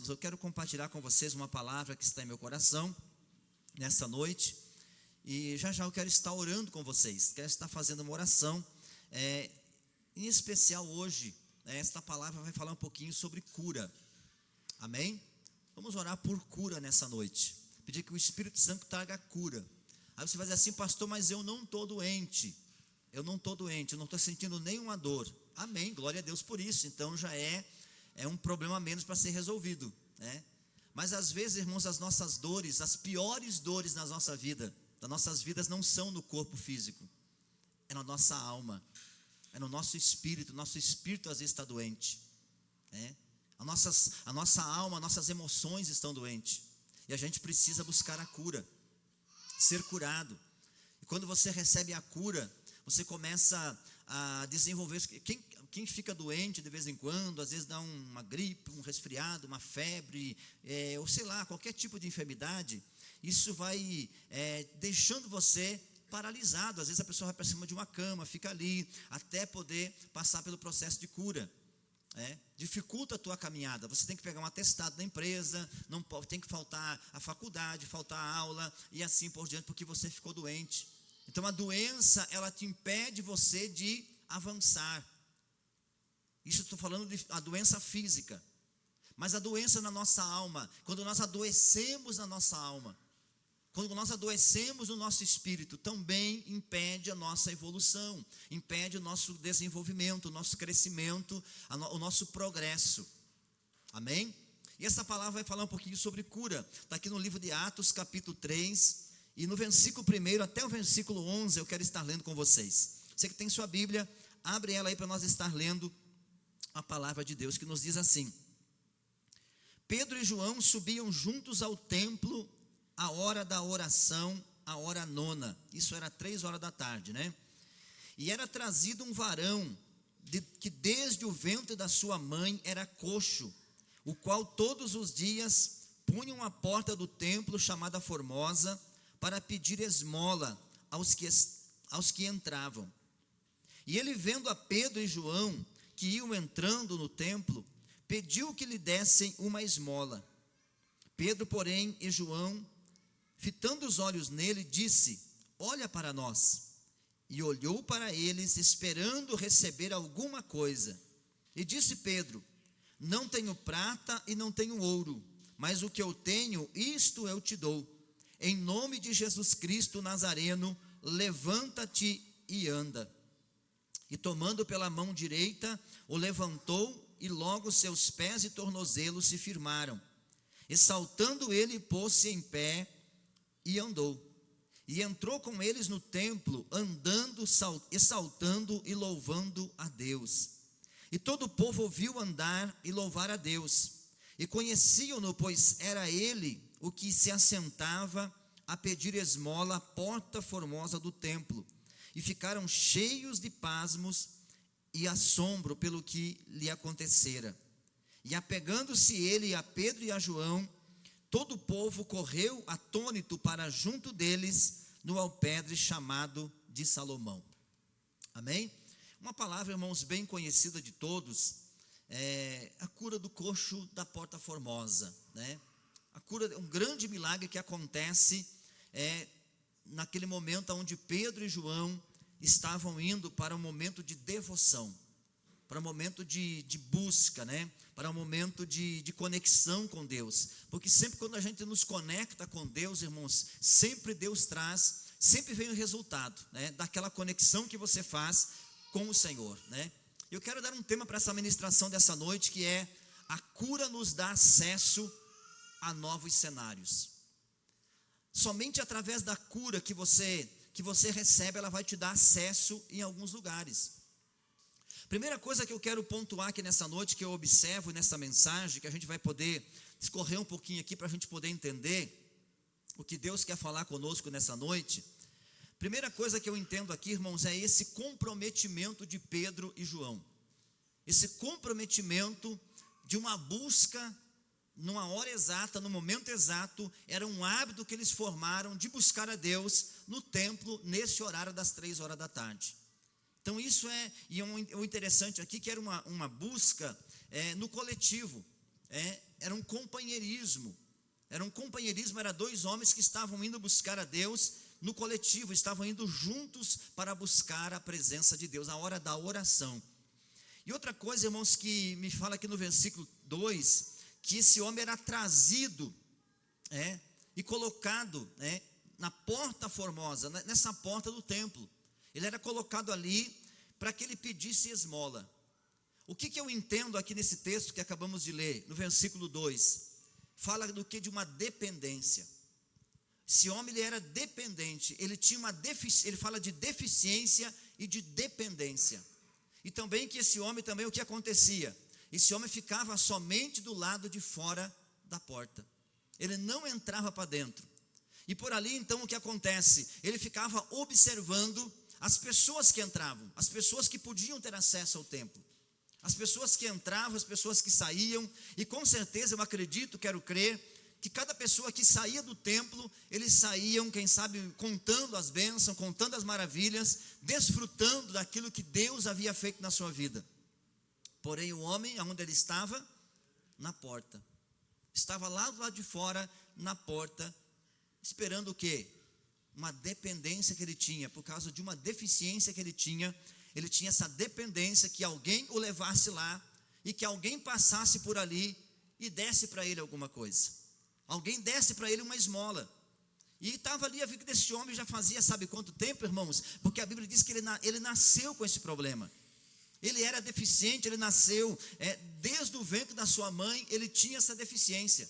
próximos, eu quero compartilhar com vocês uma palavra que está em meu coração nessa noite, e já eu quero estar orando com vocês, quero estar fazendo uma oração, em especial hoje, esta palavra vai falar um pouquinho sobre cura, amém? Vamos orar por cura nessa noite, pedir que o Espírito Santo traga cura. Aí você vai dizer assim: pastor, mas eu não estou doente, eu não estou sentindo nenhuma dor. Amém, glória a Deus por isso. Então já é um problema a menos para ser resolvido, né? Mas às vezes, irmãos, as nossas dores, as piores dores das nossas vidas não são no corpo físico, é na nossa alma, é no nosso espírito. Nosso espírito às vezes está doente, né? A nossa alma, nossas emoções estão doentes, e a gente precisa buscar a cura, ser curado. E quando você recebe a cura, você começa a desenvolver. Quem fica doente de vez em quando, às vezes dá uma gripe, um resfriado, uma febre, ou sei lá, qualquer tipo de enfermidade, isso vai deixando você paralisado. Às vezes a pessoa vai para cima de uma cama, fica ali, até poder passar pelo processo de cura. Dificulta a tua caminhada. Você tem que pegar um atestado da empresa, não pode, tem que faltar a faculdade, faltar a aula, e assim por diante, porque você ficou doente. Então a doença, ela te impede você de avançar. Isso eu estou falando de a doença física, mas a doença na nossa alma, quando nós adoecemos na nossa alma, quando nós adoecemos no nosso espírito, também impede a nossa evolução, impede o nosso desenvolvimento, o nosso crescimento, o nosso progresso, amém? E essa palavra vai falar um pouquinho sobre cura, está aqui no livro de Atos, capítulo 3, e no versículo 1 até o versículo 11, eu quero estar lendo com vocês. Você que tem sua Bíblia, abre ela aí para nós estar lendo a palavra de Deus, que nos diz assim: Pedro e João subiam juntos ao templo, a hora da oração, a hora nona, isso era 3 horas da tarde, né? E era trazido um varão, que desde o ventre da sua mãe era coxo, o qual todos os dias punham à porta do templo, chamada Formosa, para pedir esmola aos que entravam. E ele, vendo a Pedro e João, que iam entrando no templo, pediu que lhe dessem uma esmola. Pedro, porém, e João, fitando os olhos nele, disse: olha para nós. E olhou para eles, esperando receber alguma coisa. E disse Pedro: não tenho prata e não tenho ouro, mas o que eu tenho, isto eu te dou. Em nome de Jesus Cristo Nazareno, levanta-te e anda. E tomando pela mão direita, o levantou, e logo seus pés e tornozelos se firmaram. E saltando ele, pôs-se em pé e andou. E entrou com eles no templo, andando e saltando e louvando a Deus. E todo o povo ouviu andar e louvar a Deus. E conheciam-no, pois era ele o que se assentava a pedir esmola à porta formosa do templo. E ficaram cheios de pasmos e assombro pelo que lhe acontecera. E apegando-se ele a Pedro e a João, todo o povo correu atônito para junto deles, no alpendre chamado de Salomão. Amém? Uma palavra, irmãos, bem conhecida de todos, a cura do coxo da porta formosa, né? A cura, um grande milagre que acontece naquele momento onde Pedro e João estavam indo para um momento de devoção, para um momento de busca, né? Para um momento de conexão com Deus, porque sempre quando a gente nos conecta com Deus, irmãos, sempre Deus traz, sempre vem o resultado, né? Daquela conexão que você faz com o Senhor, né? Eu quero dar um tema para essa ministração dessa noite, que é: a cura nos dá acesso a novos cenários. Somente através da cura que você recebe, ela vai te dar acesso em alguns lugares. Primeira coisa que eu quero pontuar aqui nessa noite, que eu observo nessa mensagem, que a gente vai poder escorrer um pouquinho aqui para a gente poder entender o que Deus quer falar conosco nessa noite. Primeira coisa que eu entendo aqui, irmãos, é esse comprometimento de Pedro e João. Esse comprometimento de uma busca numa hora exata, no momento exato. Era um hábito que eles formaram de buscar a Deus no templo, nesse horário das 3 horas da tarde. Então isso o interessante aqui, que era uma busca no coletivo, era um companheirismo. Era dois homens que estavam indo buscar a Deus no coletivo, estavam indo juntos para buscar a presença de Deus, a hora da oração. E outra coisa, irmãos, que me fala aqui no versículo 2, que esse homem era trazido e colocado na porta formosa, nessa porta do templo. Ele era colocado ali para que ele pedisse esmola. O que eu entendo aqui nesse texto que acabamos de ler, no versículo 2? Fala do que? De uma dependência. Esse homem, ele era dependente, ele fala de deficiência e de dependência. E também que esse homem, também o que acontecia? Esse homem ficava somente do lado de fora da porta. Ele não entrava para dentro. E por ali, então, o que acontece? Ele ficava observando as pessoas que entravam, as pessoas que podiam ter acesso ao templo. As pessoas que entravam, as pessoas que saíam, e com certeza eu acredito, quero crer, que cada pessoa que saía do templo, eles saíam, quem sabe, contando as bênçãos, contando as maravilhas, desfrutando daquilo que Deus havia feito na sua vida. Porém, o homem, onde ele estava? Na porta. Estava lá do lado de fora, na porta, esperando o quê? Uma dependência que ele tinha, por causa de uma deficiência que ele tinha essa dependência que alguém o levasse lá, e que alguém passasse por ali e desse para ele alguma coisa. Alguém desse para ele uma esmola. E estava ali a vida desse homem, já fazia sabe quanto tempo, irmãos? Porque a Bíblia diz que ele nasceu com esse problema. Ele era deficiente, ele nasceu, desde o ventre da sua mãe, ele tinha essa deficiência.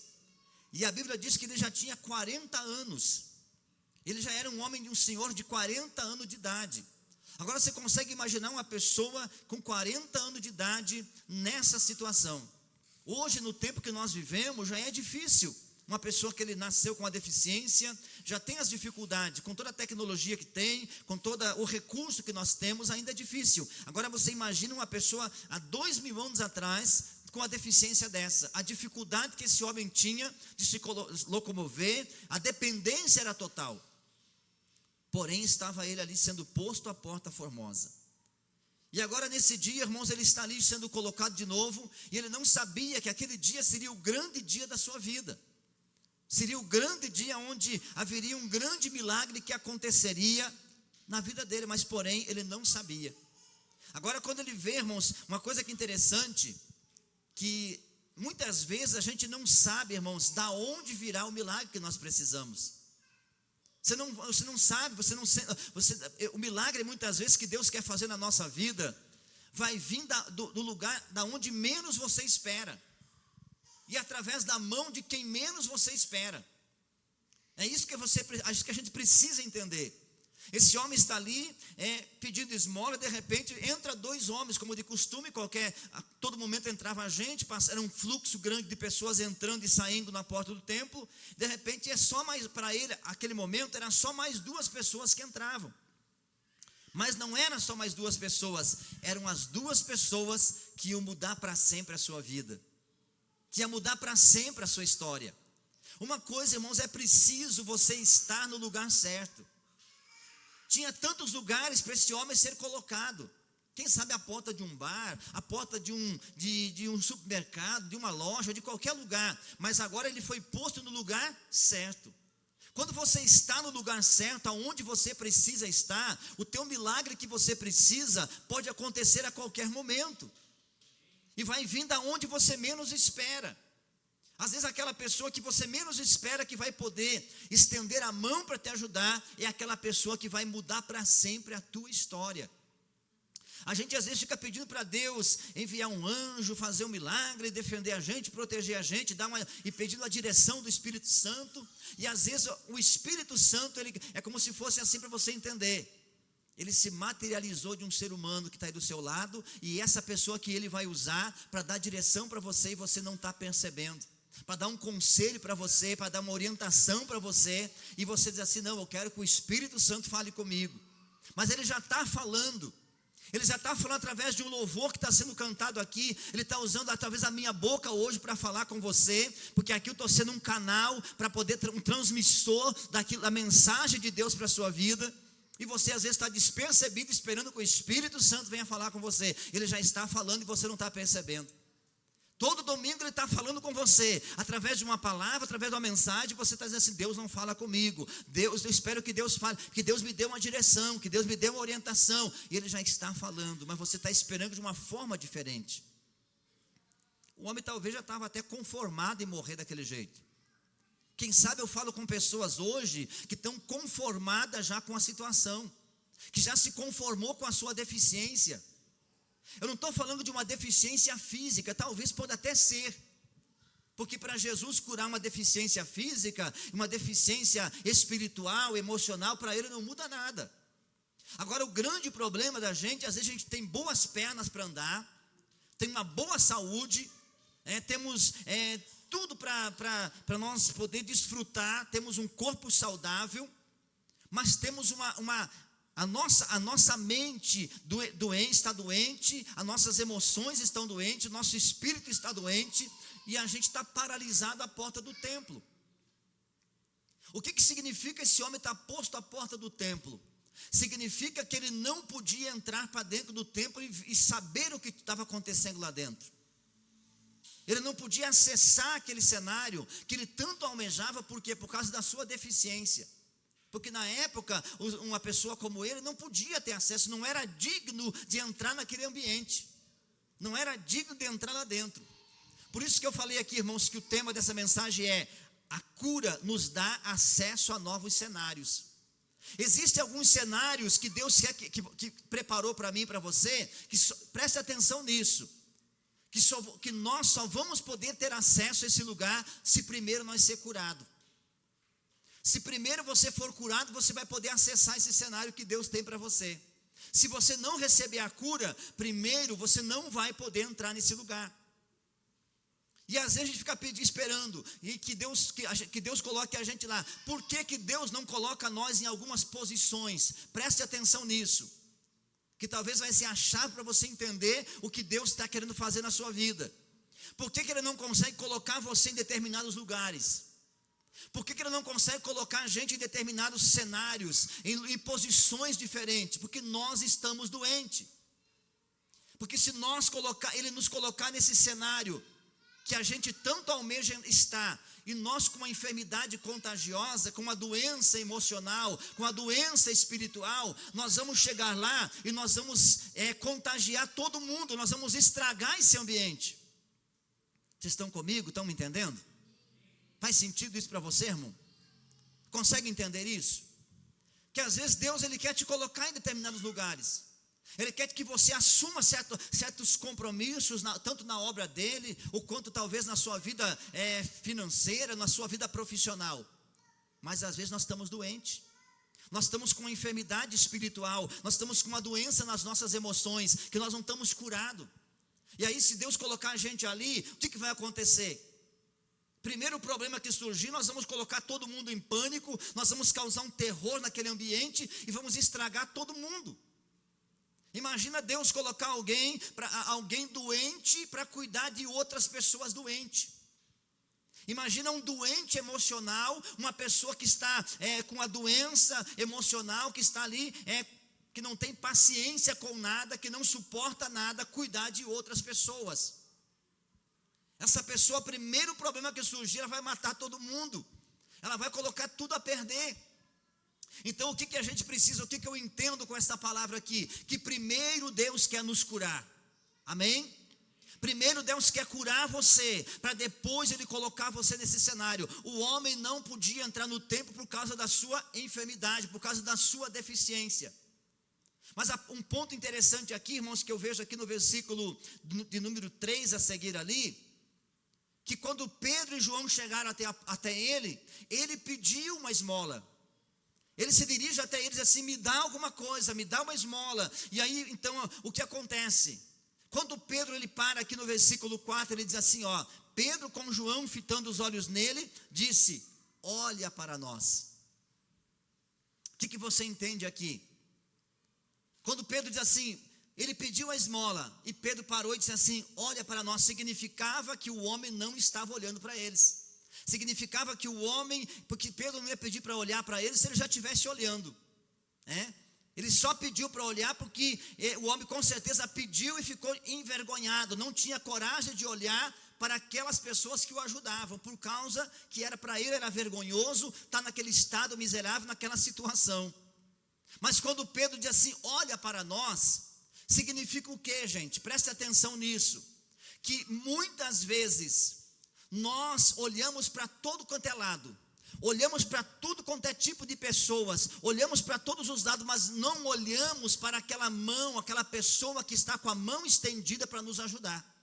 E a Bíblia diz que ele já tinha 40 anos. Ele já era um senhor de 40 anos de idade. Agora você consegue imaginar uma pessoa com 40 anos de idade nessa situação? Hoje, no tempo que nós vivemos, já é difícil. Uma pessoa que ele nasceu com a deficiência, já tem as dificuldades, com toda a tecnologia que tem, com todo o recurso que nós temos, ainda é difícil. Agora você imagina uma pessoa há 2000 anos atrás, com a deficiência dessa, a dificuldade que esse homem tinha de se locomover, a dependência era total. Porém, estava ele ali sendo posto à porta formosa. E agora nesse dia, irmãos, ele está ali sendo colocado de novo, e ele não sabia que aquele dia seria o grande dia da sua vida. Seria o grande dia onde haveria um grande milagre que aconteceria na vida dele, mas porém ele não sabia. Agora quando ele vê, irmãos, uma coisa que é interessante, que muitas vezes a gente não sabe, irmãos, da onde virá o milagre que nós precisamos. Você não sabe, o milagre muitas vezes que Deus quer fazer na nossa vida, vai vir do lugar da onde menos você espera. E através da mão de quem menos você espera. É isso que a gente precisa entender. Esse homem está ali pedindo esmola, de repente entra dois homens, como de costume, a todo momento entrava gente, era um fluxo grande de pessoas entrando e saindo na porta do templo. De repente para ele, aquele momento, eram só mais duas pessoas que entravam. Mas não eram só mais duas pessoas, eram as duas pessoas que iam mudar para sempre a sua vida, que ia mudar para sempre a sua história. Uma coisa, irmãos, é preciso você estar no lugar certo. Tinha tantos lugares para esse homem ser colocado. Quem sabe a porta de um bar, a porta de um supermercado, de uma loja, de qualquer lugar. Mas agora ele foi posto no lugar certo. Quando você está no lugar certo, aonde você precisa estar, o teu milagre que você precisa pode acontecer a qualquer momento. E vai vir da onde você menos espera. Às vezes aquela pessoa que você menos espera que vai poder estender a mão para te ajudar, é aquela pessoa que vai mudar para sempre a tua história. A gente às vezes fica pedindo para Deus enviar um anjo, fazer um milagre, defender a gente, proteger a gente, e pedindo a direção do Espírito Santo. E às vezes o Espírito Santo, ele é como se fosse assim para você entender. Ele se materializou de um ser humano que está aí do seu lado, e essa pessoa que ele vai usar para dar direção para você, e você não está percebendo. Para dar um conselho para você, para dar uma orientação para você, e você diz assim: não, eu quero que o Espírito Santo fale comigo. Mas ele já está falando. Ele já está falando através de um louvor que está sendo cantado aqui. Ele está usando talvez a minha boca hoje para falar com você, porque aqui eu estou sendo um canal para poder um transmissor da mensagem de Deus para a sua vida. E você às vezes está despercebido, esperando que o Espírito Santo venha falar com você. Ele já está falando e você não está percebendo. Todo domingo Ele está falando com você, através de uma palavra, através de uma mensagem. Você está dizendo assim: Deus não fala comigo, Deus, eu espero que Deus fale, que Deus me dê uma direção, que Deus me dê uma orientação. E Ele já está falando, mas você está esperando de uma forma diferente. O homem talvez já estava até conformado em morrer daquele jeito. Quem sabe eu falo com pessoas hoje que estão conformadas já com a situação, que já se conformou com a sua deficiência. Eu não estou falando de uma deficiência física, talvez pode até ser, porque para Jesus curar uma deficiência física, uma deficiência espiritual, emocional, para Ele não muda nada. Agora, o grande problema da gente, às vezes a gente tem boas pernas para andar, tem uma boa saúde, temos tudo para nós poder desfrutar, temos um corpo saudável, mas temos a nossa mente está doente, as nossas emoções estão doentes, nosso espírito está doente, e a gente está paralisado à porta do templo. O que significa esse homem estar posto à porta do templo? Significa que ele não podia entrar para dentro do templo e saber o que estava acontecendo lá dentro. Ele não podia acessar aquele cenário que ele tanto almejava. Por quê? Por causa da sua deficiência. Porque na época, uma pessoa como ele não podia ter acesso, não era digno de entrar naquele ambiente, não era digno de entrar lá dentro. Por isso que eu falei aqui, irmãos, que o tema dessa mensagem é: a cura nos dá acesso a novos cenários. Existem alguns cenários que Deus quer que preparou para mim e para você, preste atenção nisso, que nós só vamos poder ter acesso a esse lugar se primeiro nós ser curado. Se primeiro você for curado, você vai poder acessar esse cenário que Deus tem para você. Se você não receber a cura, primeiro você não vai poder entrar nesse lugar. E às vezes a gente fica esperando e que Deus coloque a gente lá. Por que Deus não coloca nós em algumas posições? Preste atenção nisso, que talvez vai ser a chave para você entender o que Deus está querendo fazer na sua vida. Por que Ele não consegue colocar você em determinados lugares? Por que Ele não consegue colocar a gente em determinados cenários, em posições diferentes? Porque nós estamos doentes. Porque se Ele nos colocar nesse cenário que a gente tanto almeja estar, e nós com uma enfermidade contagiosa, com uma doença emocional, com uma doença espiritual, nós vamos chegar lá e nós vamos contagiar todo mundo, nós vamos estragar esse ambiente. Vocês estão comigo? Estão me entendendo? Faz sentido isso para você, irmão? Consegue entender isso? Que às vezes Deus Ele quer te colocar em determinados lugares. Ele quer que você assuma certos compromissos, tanto na obra dele, ou quanto talvez na sua vida financeira, na sua vida profissional. Mas às vezes nós estamos doentes, nós estamos com uma enfermidade espiritual, nós estamos com uma doença nas nossas emoções, que nós não estamos curados. E aí, se Deus colocar a gente ali, o que vai acontecer? Primeiro problema que surgir, nós vamos colocar todo mundo em pânico, nós vamos causar um terror naquele ambiente e vamos estragar todo mundo. Imagina Deus colocar alguém doente para cuidar de outras pessoas doentes. Imagina um doente emocional, uma pessoa que está com a doença emocional, que está ali, que não tem paciência com nada, que não suporta nada, cuidar de outras pessoas. Essa pessoa, primeiro problema que surgir, ela vai matar todo mundo, ela vai colocar tudo a perder. Então o que a gente precisa, o que eu entendo com essa palavra aqui? Que primeiro Deus quer nos curar, amém? Primeiro Deus quer curar você, para depois Ele colocar você nesse cenário. O homem não podia entrar no templo por causa da sua enfermidade, por causa da sua deficiência. Mas um ponto interessante aqui, irmãos, que eu vejo aqui no versículo de número 3 a seguir ali, que quando Pedro e João chegaram até ele pediu uma esmola. Ele se dirige até eles assim: me dá alguma coisa, me dá uma esmola. E aí, então, o que acontece? Quando Pedro ele para aqui no versículo 4, ele diz assim, Pedro com João fitando os olhos nele, disse: olha para nós. O que você entende aqui? Quando Pedro diz assim, ele pediu a esmola, e Pedro parou e disse assim: olha para nós, significava que o homem não estava olhando para eles. Significava que o homem, porque Pedro não ia pedir para olhar para ele se ele já estivesse olhando, Ele só pediu para olhar porque o homem com certeza pediu e ficou envergonhado, não tinha coragem de olhar para aquelas pessoas que o ajudavam, por causa que era para ele era vergonhoso estar naquele estado miserável, naquela situação. Mas quando Pedro diz assim, olha para nós, significa o quê, gente? Preste atenção nisso, que muitas vezes nós olhamos para todo quanto é lado, olhamos para tudo quanto é tipo de pessoas, olhamos para todos os lados, mas não olhamos para aquela mão, aquela pessoa que está com a mão estendida para nos ajudar.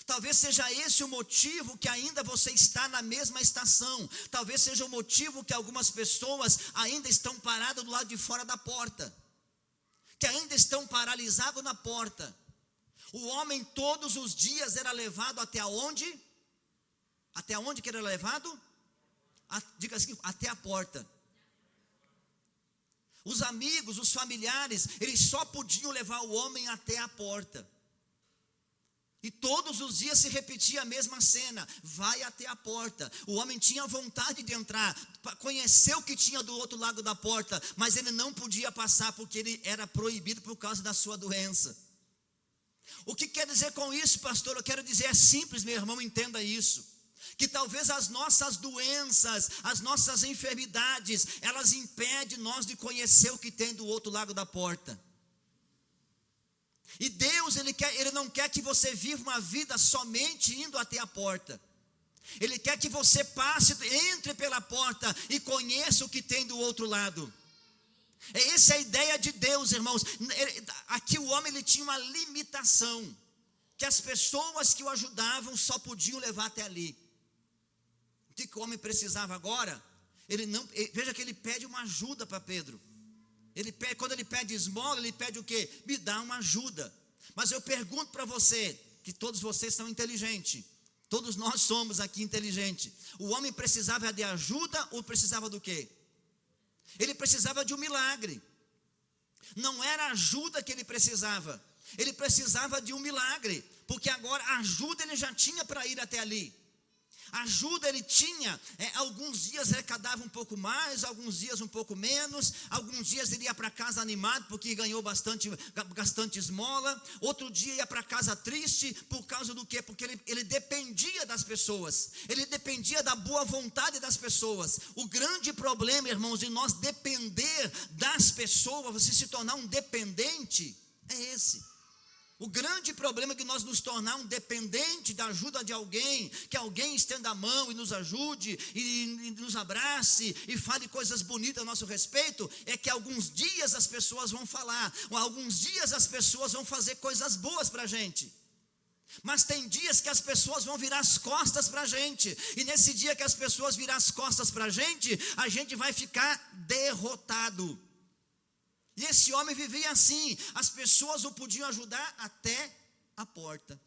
Talvez seja esse o motivo que ainda você está na mesma estação. Talvez seja o motivo que algumas pessoas ainda estão paradas do lado de fora da porta, que ainda estão paralisados na porta. O homem todos os dias era levado até onde? Até onde que era levado? Diga assim, até a porta. Os amigos, os familiares, eles só podiam levar o homem até a porta. E todos os dias se repetia a mesma cena, vai até a porta. O homem tinha vontade de entrar, conhecer o que tinha do outro lado da porta, mas ele não podia passar porque ele era proibido por causa da sua doença. O que quer dizer com isso, pastor? Eu quero dizer, é simples, meu irmão, entenda isso. Que talvez as nossas doenças, as nossas enfermidades, elas impedem nós de conhecer o que tem do outro lado da porta. E Deus, Ele não quer que você viva uma vida somente indo até a porta. Ele quer que você passe, entre pela porta e conheça o que tem do outro lado. Essa é a ideia de Deus, irmãos. Aqui o homem ele tinha uma limitação, que as pessoas que o ajudavam só podiam levar até ali. O que o homem precisava agora? Veja que ele pede uma ajuda para Pedro. Quando ele pede esmola, ele pede o quê? Me dá uma ajuda. Mas eu pergunto para você, que todos vocês são inteligentes, todos nós somos aqui inteligentes. O homem precisava de ajuda ou precisava do quê? Ele precisava de um milagre. Não era ajuda que ele precisava de um milagre, porque agora a ajuda ele já tinha para ir até ali. Ajuda ele tinha, alguns dias arrecadava um pouco mais, alguns dias um pouco menos, alguns dias ele ia para casa animado porque ganhou bastante esmola, outro dia ia para casa triste, por causa do quê? Porque ele dependia das pessoas, ele dependia da boa vontade das pessoas. O grande problema, irmãos, de nós depender das pessoas, você se tornar um dependente, é esse. O grande problema é que nós nos tornarmos um dependente da ajuda de alguém, que alguém estenda a mão e nos ajude, e nos abrace, e fale coisas bonitas a nosso respeito, é que alguns dias as pessoas vão falar, alguns dias as pessoas vão fazer coisas boas para a gente. Mas tem dias que as pessoas vão virar as costas para a gente, e nesse dia que as pessoas virar as costas para a gente vai ficar derrotado. E esse homem vivia assim, as pessoas o podiam ajudar até a porta.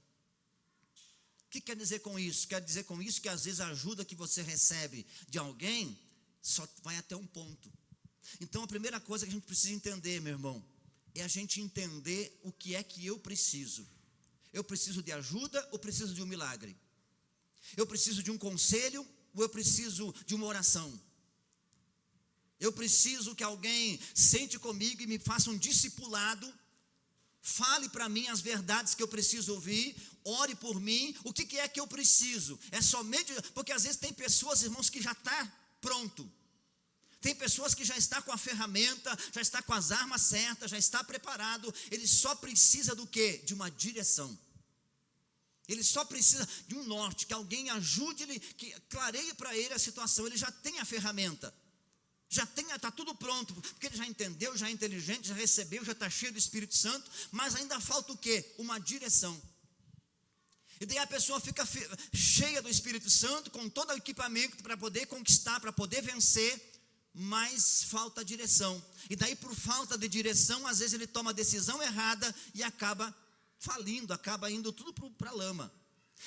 O que quer dizer com isso? Quer dizer com isso que às vezes a ajuda que você recebe de alguém só vai até um ponto. Então a primeira coisa que a gente precisa entender, meu irmão, é a gente entender o que é que eu preciso. Eu preciso de ajuda ou preciso de um milagre? Eu preciso de um conselho ou eu preciso de uma oração? Eu preciso que alguém sente comigo e me faça um discipulado, fale para mim as verdades que eu preciso ouvir, ore por mim. O que é que eu preciso? É somente, porque às vezes tem pessoas, irmãos, que já está pronto. Tem pessoas que já está com a ferramenta, já está com as armas certas, já está preparado. Ele só precisa do quê? De uma direção. Ele só precisa de um norte, que alguém ajude ele, que clareie para ele a situação. Ele já tem a ferramenta. Está tudo pronto, porque ele já entendeu, já é inteligente, já recebeu, já está cheio do Espírito Santo, mas ainda falta o quê? Uma direção. E daí a pessoa fica cheia do Espírito Santo, com todo o equipamento para poder conquistar, para poder vencer, mas falta direção. E daí por falta de direção, às vezes ele toma a decisão errada e acaba falindo, acaba indo tudo para a lama.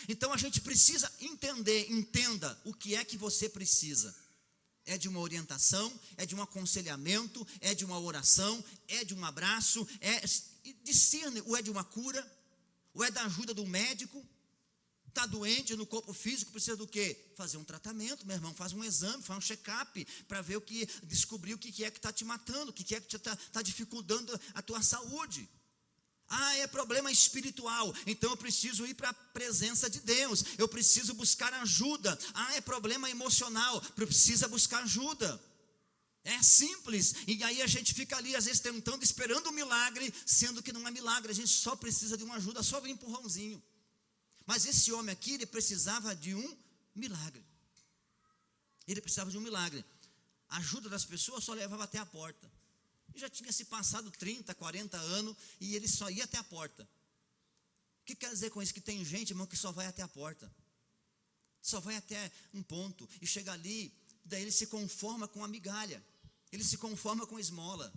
Então a gente precisa entenda o que é que você precisa. É de uma orientação, é de um aconselhamento, é de uma oração, é de um abraço, discerne, ou é de uma cura, ou é da ajuda do médico. Está doente no corpo físico, precisa do quê? Fazer um tratamento, meu irmão, faz um exame, faz um check-up, para ver descobrir o que é que está te matando, o que é que está dificultando a tua saúde. Ah, é problema espiritual, então eu preciso ir para a presença de Deus, eu preciso buscar ajuda. Ah, é problema emocional, precisa buscar ajuda. É simples, e aí a gente fica ali às vezes tentando, esperando um milagre, sendo que não é milagre, a gente só precisa de uma ajuda, só um empurrãozinho. Mas esse homem aqui, ele precisava de um milagre. Ele precisava de um milagre. A ajuda das pessoas só levava até a porta. E já tinha se passado 30, 40 anos, e ele só ia até a porta. O que quer dizer com isso? Que tem gente, irmão, que só vai até a porta. Só vai até um ponto, e chega ali, daí ele se conforma com a migalha. Ele se conforma com a esmola.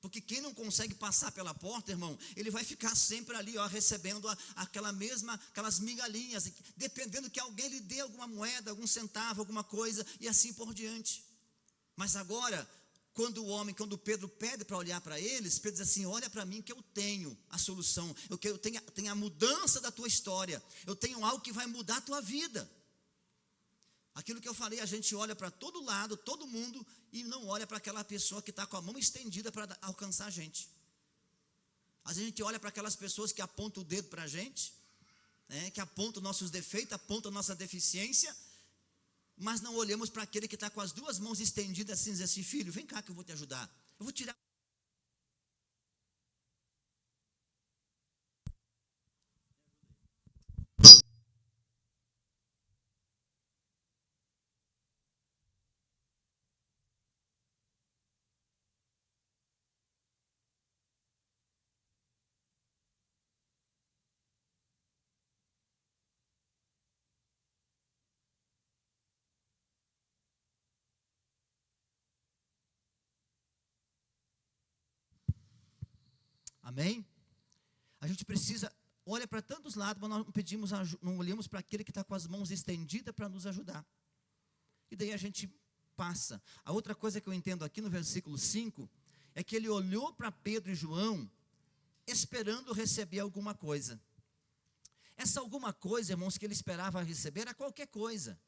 Porque quem não consegue passar pela porta, irmão, ele vai ficar sempre ali, ó, recebendo aquelas migalhinhas, dependendo que alguém lhe dê alguma moeda, algum centavo, alguma coisa, e assim por diante. Mas agora, quando Pedro pede para olhar para eles, Pedro diz assim: olha para mim que eu tenho a solução, eu tenho a mudança da tua história, eu tenho algo que vai mudar a tua vida. Aquilo que eu falei, a gente olha para todo lado, todo mundo, e não olha para aquela pessoa que está com a mão estendida para alcançar a gente. Às vezes a gente olha para aquelas pessoas que apontam o dedo para a gente, né, que apontam nossos defeitos, apontam nossa deficiência, mas não olhamos para aquele que está com as duas mãos estendidas assim, diz assim: filho, vem cá que eu vou te ajudar, eu vou tirar. Amém? A gente precisa, olha para tantos lados, mas nós não olhamos para aquele que está com as mãos estendidas para nos ajudar. E daí a gente passa. A outra coisa que eu entendo aqui no versículo 5, é que ele olhou para Pedro e João, esperando receber alguma coisa. Essa alguma coisa, irmãos, que ele esperava receber, era qualquer coisa.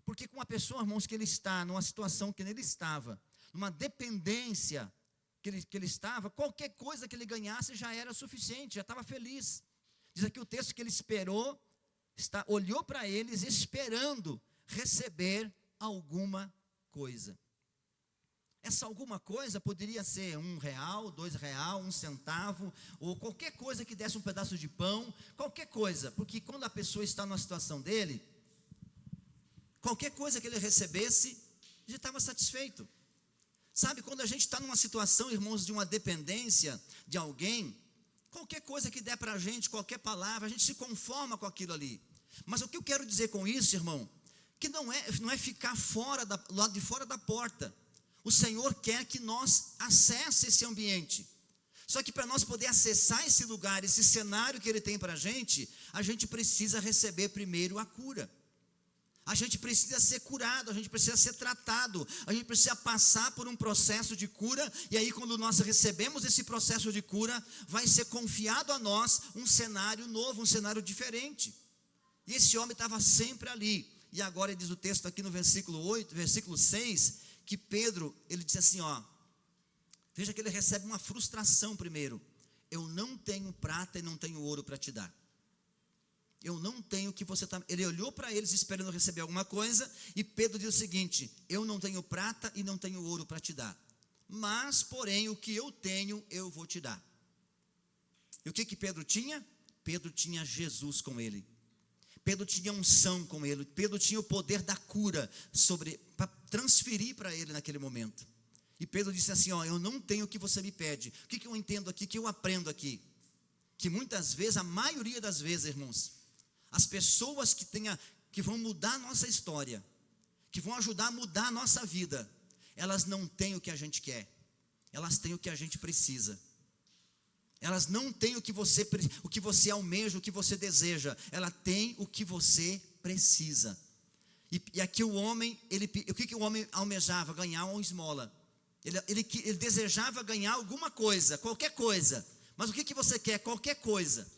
Porque com uma pessoa, irmãos, que ele está numa situação que ele estava, numa dependência que ele estava, qualquer coisa que ele ganhasse já era suficiente, já estava feliz. Diz aqui o texto que ele esperou, olhou para eles esperando receber alguma coisa. Essa alguma coisa poderia ser R$1, R$2, 1 centavo, ou qualquer coisa que desse um pedaço de pão, qualquer coisa, porque quando a pessoa está numa situação dele, qualquer coisa que ele recebesse, já estava satisfeito. Sabe, quando a gente está numa situação, irmãos, de uma dependência de alguém, qualquer coisa que der para a gente, qualquer palavra, a gente se conforma com aquilo ali. Mas o que eu quero dizer com isso, irmão, que não é ficar lado de fora da porta. O Senhor quer que nós acesse esse ambiente. Só que para nós poder acessar esse lugar, esse cenário que Ele tem para a gente precisa receber primeiro a cura. A gente precisa ser curado, a gente precisa ser tratado, a gente precisa passar por um processo de cura, e aí quando nós recebemos esse processo de cura, vai ser confiado a nós um cenário novo, um cenário diferente. E esse homem estava sempre ali, e agora diz o texto aqui no versículo 6, que Pedro, ele disse assim, ó, veja que ele recebe uma frustração primeiro: eu não tenho prata e não tenho ouro para te dar. Eu não tenho o que você está. Ele olhou para eles esperando receber alguma coisa, e Pedro diz o seguinte: eu não tenho prata e não tenho ouro para te dar, mas porém o que eu tenho eu vou te dar. E o que Pedro tinha? Pedro tinha Jesus com ele. Pedro tinha unção com ele. Pedro tinha o poder da cura para transferir para ele naquele momento. E Pedro disse assim, ó, eu não tenho o que você me pede. O que eu entendo aqui, que eu aprendo aqui? Que muitas vezes, a maioria das vezes, irmãos, as pessoas que vão mudar a nossa história, que vão ajudar a mudar a nossa vida, elas não têm o que a gente quer, elas têm o que a gente precisa. Elas não têm o que você almeja, o que você deseja, ela tem o que você precisa. E aqui o homem, o que o homem almejava? Ganhar uma esmola. Ele desejava ganhar alguma coisa, qualquer coisa. Mas o que você quer? Qualquer coisa.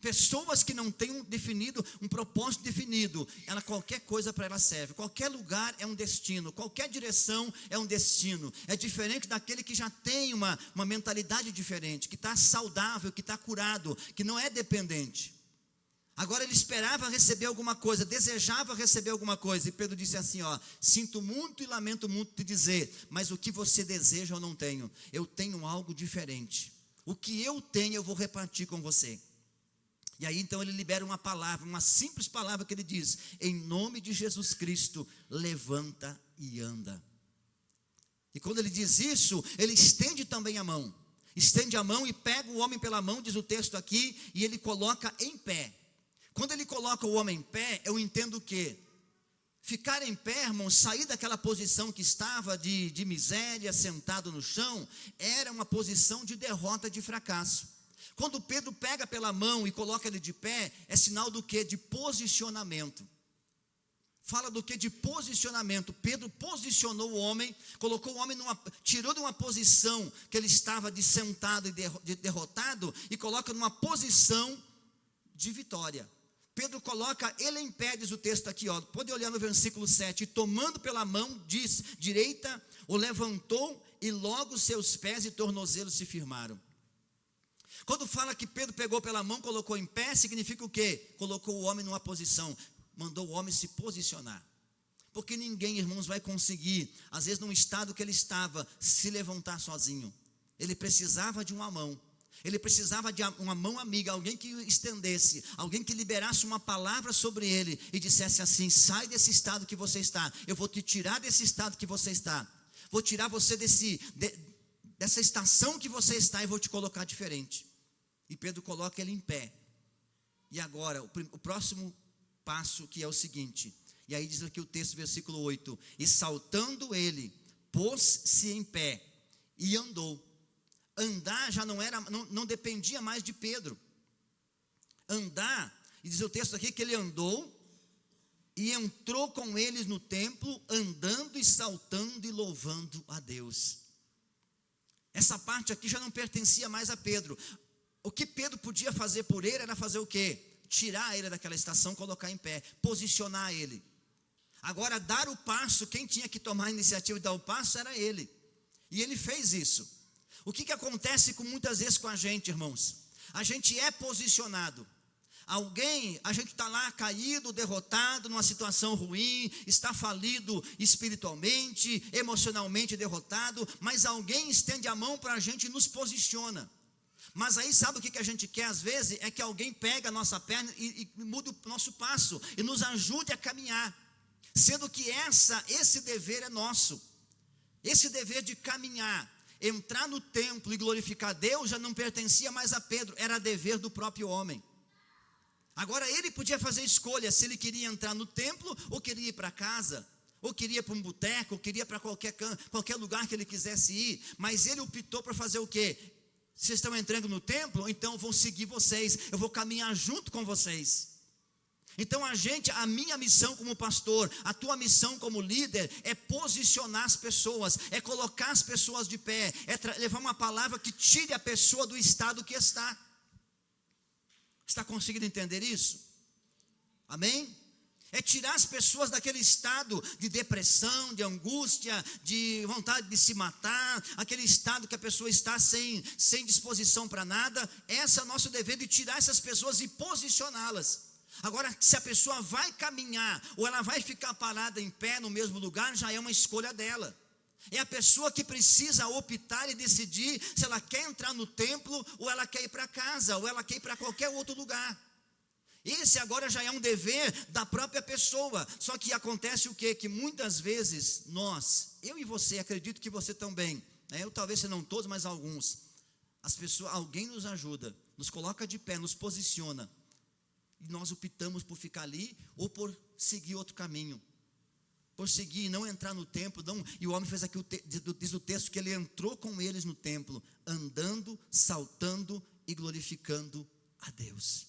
Pessoas que não têm um propósito definido, qualquer coisa para ela serve, qualquer lugar é um destino, qualquer direção é um destino. É diferente daquele que já tem uma mentalidade diferente, que está saudável, que está curado, que não é dependente. Agora ele esperava receber alguma coisa, desejava receber alguma coisa, e Pedro disse assim, sinto muito e lamento muito te dizer, mas o que você deseja eu não tenho, eu tenho algo diferente, o que eu tenho eu vou repartir com você. E aí então ele libera uma palavra, uma simples palavra que ele diz, em nome de Jesus Cristo, levanta e anda. E quando ele diz isso, ele estende também a mão, e pega o homem pela mão, diz o texto aqui, e ele coloca em pé. Quando ele coloca o homem em pé, eu entendo o quê? Ficar em pé, irmão, sair daquela posição que estava de miséria, sentado no chão, era uma posição de derrota, de fracasso. Quando Pedro pega pela mão e coloca ele de pé, é sinal do quê? De posicionamento. Fala do quê? De posicionamento. Pedro posicionou o homem, colocou o homem tirou de uma posição que ele estava de sentado e de derrotado, e coloca numa posição de vitória. Pedro coloca ele em pé, diz o texto aqui, pode olhar no versículo 7, e tomando pela mão direita, o levantou, e logo seus pés e tornozelos se firmaram. Quando fala que Pedro pegou pela mão, colocou em pé, significa o quê? Colocou o homem numa posição, mandou o homem se posicionar. Porque ninguém, irmãos, vai conseguir, às vezes num estado que ele estava, se levantar sozinho. Ele precisava de uma mão. Ele precisava de uma mão amiga, alguém que o estendesse, alguém que liberasse uma palavra sobre ele e dissesse assim, sai desse estado que você está, eu vou te tirar desse estado que você está, vou tirar você dessa estação que você está e vou te colocar diferente. E Pedro coloca ele em pé. E agora, o próximo passo, que é o seguinte, e aí diz aqui o texto, versículo 8, e saltando ele, pôs-se em pé e andou. Andar já não dependia mais de Pedro. Andar, e diz o texto aqui que ele andou e entrou com eles no templo, andando e saltando e louvando a Deus. Essa parte aqui já não pertencia mais a Pedro. O que Pedro podia fazer por ele era fazer o quê? Tirar ele daquela estação, colocar em pé, posicionar ele. Agora, dar o passo, quem tinha que tomar a iniciativa de dar o passo era ele. E ele fez isso. O que acontece muitas vezes com a gente, irmãos? A gente é posicionado. A gente está lá caído, derrotado, numa situação ruim, está falido espiritualmente, emocionalmente derrotado, mas alguém estende a mão para a gente e nos posiciona. Mas aí sabe o que a gente quer às vezes? É que alguém pega a nossa perna e muda o nosso passo e nos ajude a caminhar. Sendo que esse dever é nosso. Esse dever de caminhar, entrar no templo e glorificar Deus já não pertencia mais a Pedro, era dever do próprio homem. Agora ele podia fazer escolha se ele queria entrar no templo ou queria ir para casa, ou queria ir para um boteco, ou queria ir para qualquer lugar que ele quisesse ir, mas ele optou por fazer o quê? Vocês estão entrando no templo, então eu vou seguir vocês, eu vou caminhar junto com vocês. Então a minha missão como pastor, a tua missão como líder, é posicionar as pessoas, é colocar as pessoas de pé, é levar uma palavra que tire a pessoa do estado que está. Está conseguindo entender isso? Amém? É tirar as pessoas daquele estado de depressão, de angústia, de vontade de se matar, aquele estado que a pessoa está sem disposição para nada. Esse é o nosso dever, de tirar essas pessoas e posicioná-las. Agora, se a pessoa vai caminhar ou ela vai ficar parada em pé no mesmo lugar, já é uma escolha dela. É a pessoa que precisa optar e decidir se ela quer entrar no templo, ou ela quer ir para casa, ou ela quer ir para qualquer outro lugar. Esse agora já é um dever da própria pessoa. Só que acontece o quê? Que muitas vezes eu e você, acredito que você também, eu talvez se não todos, mas alguns, alguém nos ajuda, nos coloca de pé, nos posiciona, e nós optamos por ficar ali, ou por seguir outro caminho, por seguir e não entrar no templo. E o homem fez aqui, diz o texto, que ele entrou com eles no templo, andando, saltando e glorificando a Deus.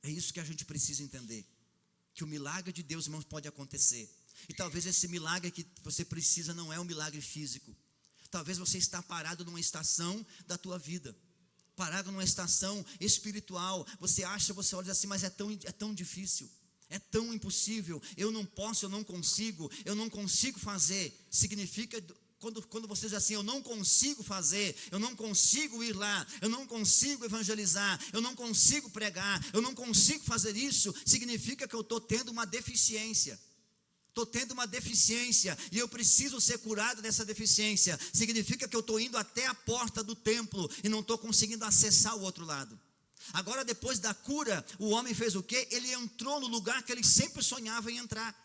É isso que a gente precisa entender, que o milagre de Deus, irmãos, pode acontecer. E talvez esse milagre que você precisa não é um milagre físico. Talvez você está parado numa estação da tua vida, parado numa estação espiritual, você olha assim, mas é tão difícil, é tão impossível, eu não posso, eu não consigo fazer. Significa, quando você diz assim, eu não consigo fazer, eu não consigo ir lá, eu não consigo evangelizar, eu não consigo pregar, eu não consigo fazer isso, significa que eu estou tendo uma deficiência. E eu preciso ser curado dessa deficiência. Significa que eu estou indo até a porta do templo e não estou conseguindo acessar o outro lado. Agora, depois da cura, o homem fez o quê? Ele entrou no lugar que ele sempre sonhava em entrar.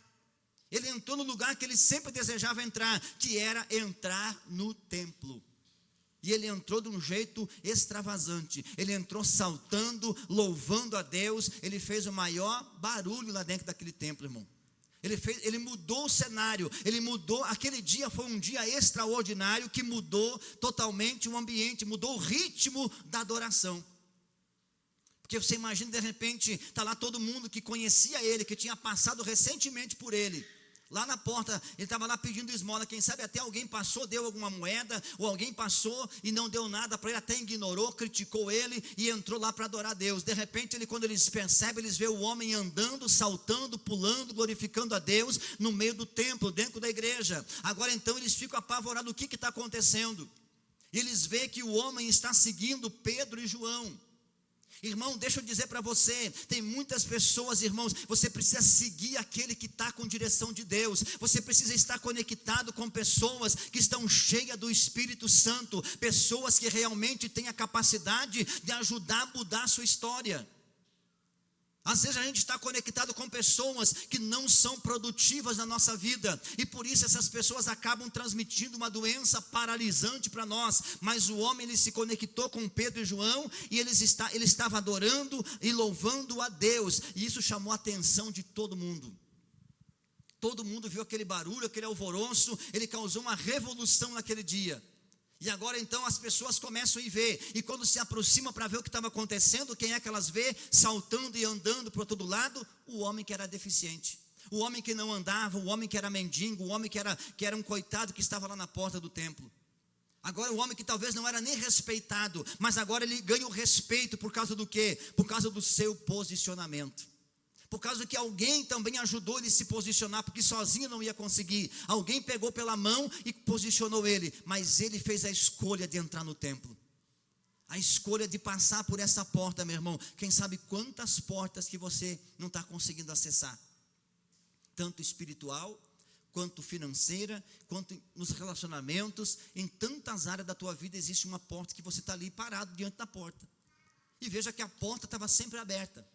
Ele entrou no lugar que ele sempre desejava entrar, que era entrar no templo. E ele entrou de um jeito extravasante. Ele entrou saltando, louvando a Deus. Ele fez o maior barulho lá dentro daquele templo, irmão. Ele mudou o cenário, aquele dia foi um dia extraordinário que mudou totalmente o ambiente, mudou o ritmo da adoração. Porque você imagina, de repente, está lá todo mundo que conhecia ele, que tinha passado recentemente por ele. Lá na porta, ele estava lá pedindo esmola, quem sabe até alguém passou, deu alguma moeda, ou alguém passou e não deu nada para ele, até ignorou, criticou ele e entrou lá para adorar a Deus. De repente, quando eles percebem, eles veem o homem andando, saltando, pulando, glorificando a Deus no meio do templo, dentro da igreja. Agora então eles ficam apavorados, o que está acontecendo? E eles veem que o homem está seguindo Pedro e João. Irmão, deixa eu dizer para você, tem muitas pessoas, irmãos, você precisa seguir aquele que está com direção de Deus, você precisa estar conectado com pessoas que estão cheias do Espírito Santo, pessoas que realmente têm a capacidade de ajudar a mudar a sua história. Às vezes a gente está conectado com pessoas que não são produtivas na nossa vida, e por isso essas pessoas acabam transmitindo uma doença paralisante para nós. Mas o homem, ele se conectou com Pedro e João, e ele estava adorando e louvando a Deus, e isso chamou a atenção de todo mundo. Todo mundo viu aquele barulho, aquele alvoroço, ele causou uma revolução naquele dia. E agora então as pessoas começam a ver, e quando se aproximam para ver o que estava acontecendo, quem é que elas vê saltando e andando para todo lado? O homem que era deficiente, o homem que não andava, o homem que era mendigo, o homem que era um coitado que estava lá na porta do templo. Agora o homem que talvez não era nem respeitado, mas agora ele ganha o respeito por causa do quê? Por causa do seu posicionamento. Por causa que alguém também ajudou ele a se posicionar, porque sozinho não ia conseguir. Alguém pegou pela mão e posicionou ele, mas ele fez a escolha de entrar no templo. A escolha de passar por essa porta, meu irmão. Quem sabe quantas portas que você não está conseguindo acessar. Tanto espiritual, quanto financeira, quanto nos relacionamentos. Em tantas áreas da tua vida existe uma porta que você está ali parado diante da porta. E veja que a porta estava sempre aberta.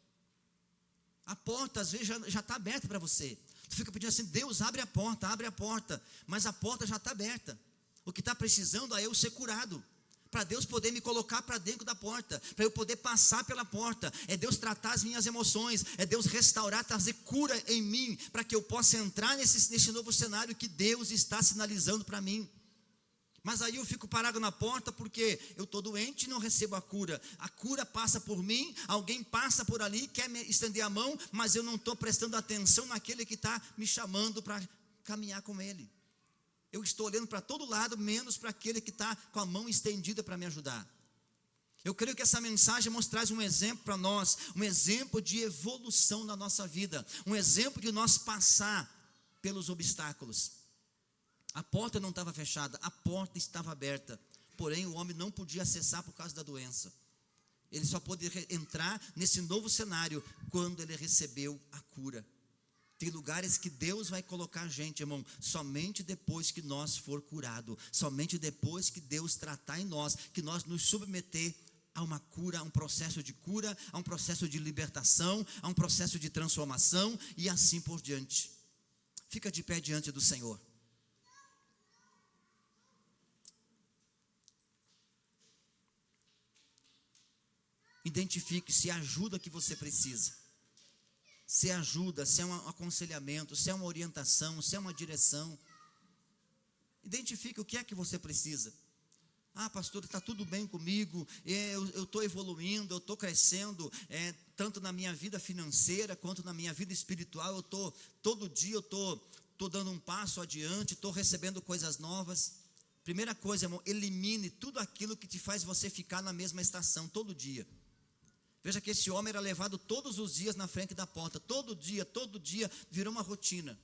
A porta às vezes já está aberta para você. Tu fica pedindo assim, Deus, abre a porta, mas a porta já está aberta. O que está precisando é eu ser curado, para Deus poder me colocar para dentro da porta, para eu poder passar pela porta. É Deus tratar as minhas emoções, é Deus restaurar, trazer cura em mim, para que eu possa entrar nesse novo cenário que Deus está sinalizando para mim. Mas aí eu fico parado na porta porque eu estou doente e não recebo a cura passa por mim, alguém passa por ali, quer me estender a mão, mas eu não estou prestando atenção naquele que está me chamando para caminhar com ele. Eu estou olhando para todo lado, menos para aquele que está com a mão estendida para me ajudar. Eu creio que essa mensagem traz um exemplo para nós, um exemplo de evolução na nossa vida, um exemplo de nós passar pelos obstáculos. A porta não estava fechada, a porta estava aberta, porém o homem não podia acessar por causa da doença. Ele só pôde entrar nesse novo cenário quando ele recebeu a cura. Tem lugares que Deus vai colocar a gente, irmão, somente depois que nós for curado, somente depois que Deus tratar em nós, que nós nos submeter a uma cura, a um processo de cura, a um processo de libertação, a um processo de transformação e assim por diante. Fica de pé diante do Senhor. Identifique se é a ajuda que você precisa, se é ajuda, se é um aconselhamento, se é uma orientação, se é uma direção. Identifique o que é que você precisa. Ah, pastor, está tudo bem comigo, eu estou evoluindo, eu estou crescendo, tanto na minha vida financeira, quanto na minha vida espiritual, todo dia eu estou dando um passo adiante, estou recebendo coisas novas. Primeira coisa, irmão, elimine tudo aquilo que te faz você ficar na mesma estação todo dia. Veja que esse homem era levado todos os dias na frente da porta, todo dia, virou uma rotina.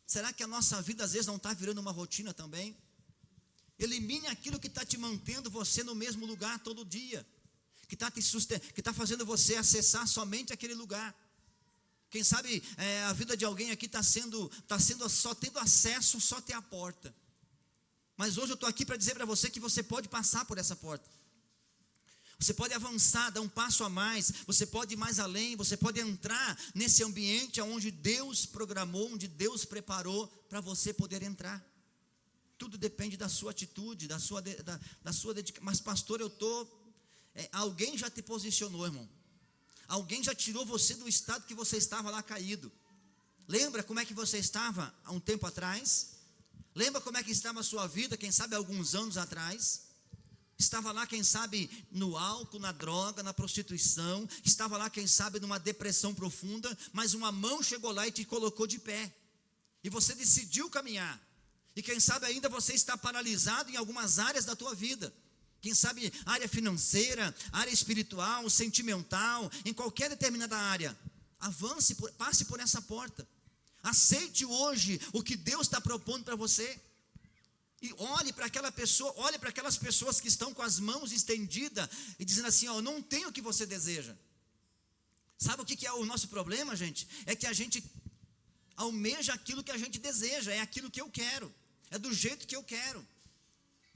Será que a nossa vida às vezes não está virando uma rotina também? Elimine aquilo que está te mantendo você no mesmo lugar todo dia, que está fazendo você acessar somente aquele lugar. Quem sabe a vida de alguém aqui está sendo só tendo acesso, só ter a porta. Mas hoje eu estou aqui para dizer para você que você pode passar por essa porta. Você pode avançar, dar um passo a mais, você pode ir mais além, você pode entrar nesse ambiente onde Deus programou, onde Deus preparou para você poder entrar. Tudo depende da sua atitude, da sua dedicação. Mas pastor, alguém já te posicionou, irmão. Alguém já tirou você do estado que você estava lá caído. Lembra como é que você estava há um tempo atrás? Lembra como é que estava a sua vida, quem sabe alguns anos atrás? Estava lá, quem sabe, no álcool, na droga, na prostituição. Estava lá, quem sabe, numa depressão profunda. Mas uma mão chegou lá e te colocou de pé. E você decidiu caminhar. E quem sabe ainda você está paralisado em algumas áreas da tua vida. Quem sabe área financeira, área espiritual, sentimental, em qualquer determinada área. Passe por essa porta. Aceite hoje o que Deus está propondo para você. E olhe para aquelas pessoas que estão com as mãos estendidas e dizendo assim, ó, não tem o que você deseja. Sabe o que é o nosso problema, gente? É que a gente almeja aquilo que a gente deseja, é aquilo que eu quero, é do jeito que eu quero.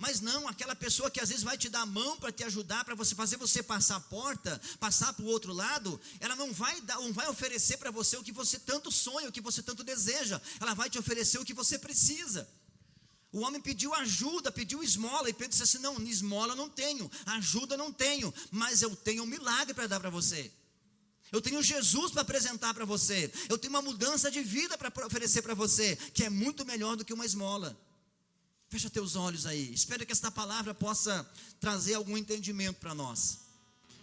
Mas não, aquela pessoa que às vezes vai te dar a mão para te ajudar, para fazer você passar a porta, passar para o outro lado, ela não vai oferecer para você o que você tanto sonha, o que você tanto deseja, ela vai te oferecer o que você precisa. O homem pediu ajuda, pediu esmola, e Pedro disse assim, não, esmola não tenho, ajuda não tenho, mas eu tenho um milagre para dar para você. Eu tenho Jesus para apresentar para você, eu tenho uma mudança de vida para oferecer para você, que é muito melhor do que uma esmola. Fecha teus olhos aí, espero que esta palavra possa trazer algum entendimento para nós.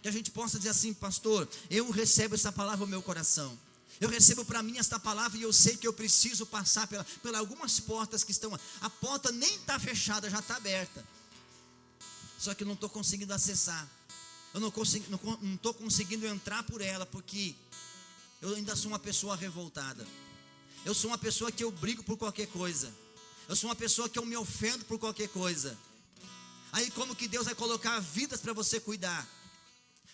Que a gente possa dizer assim, pastor, eu recebo essa palavra no meu coração. Eu recebo para mim esta palavra e eu sei que eu preciso passar pelas algumas portas que estão. A porta nem está fechada, já está aberta. Só que eu não estou conseguindo acessar. Eu não estou conseguindo entrar por ela, porque eu ainda sou uma pessoa revoltada. Eu sou uma pessoa que eu brigo por qualquer coisa. Eu sou uma pessoa que eu me ofendo por qualquer coisa. Aí como que Deus vai colocar vidas para você cuidar?